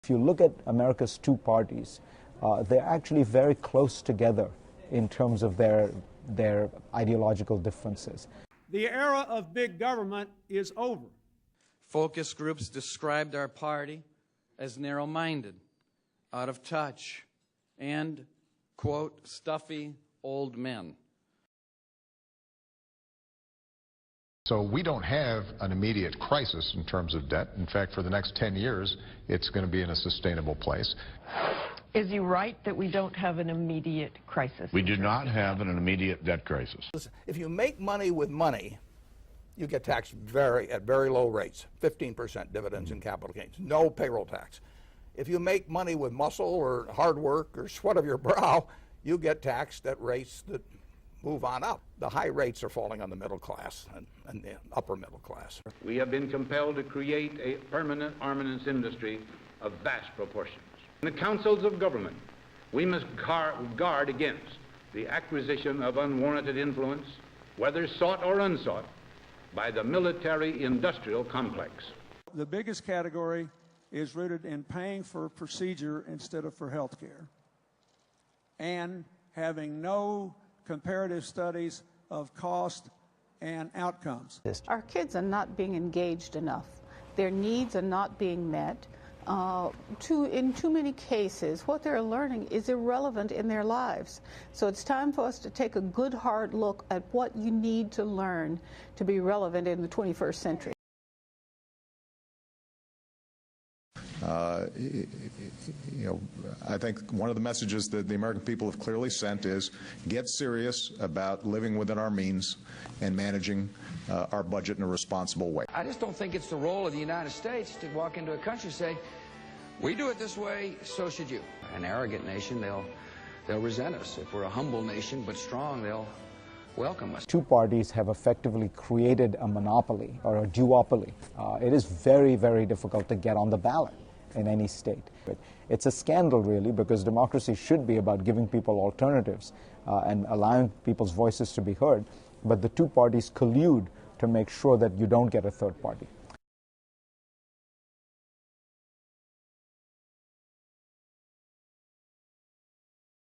If you look at America's two parties, they're actually very close together in terms of their ideological differences. The era of big government is over. Focus groups described our party as narrow-minded, out of touch, and, quote, stuffy old men. So we don't have an immediate crisis in terms of debt. In fact, for the next 10 years, it's going to be in a sustainable place. Is he right that we don't have an immediate crisis? We do not have an immediate debt crisis. If you make money with money, you get taxed at very low rates, 15% dividends and capital gains, no payroll tax. If you make money with muscle or hard work or sweat of your brow, you get taxed at rates that move on up. The high rates are falling on the middle class and the upper middle class. We have been compelled to create a permanent armaments industry of vast proportions. In the councils of government, we must guard against the acquisition of unwarranted influence, whether sought or unsought, by the military-industrial complex. The biggest category is rooted in paying for procedure instead of for health care, and having no comparative studies of cost and outcomes. Our kids are not being engaged enough. Their needs are not being met. In too many cases, what they're learning is irrelevant in their lives. So it's time for us to take a good hard look at what you need to learn to be relevant in the 21st century. I think one of the messages that the American people have clearly sent is get serious about living within our means and managing our budget in a responsible way. I just don't think it's the role of the United States to walk into a country and say, we do it this way, so should you. An arrogant nation, they'll resent us. If we're a humble nation but strong, they'll welcome us. Two parties have effectively created a monopoly or a duopoly. It is very, very difficult to get on the ballot in any state. It's a scandal, really, because democracy should be about giving people alternatives and allowing people's voices to be heard. But the two parties collude to make sure that you don't get a third party.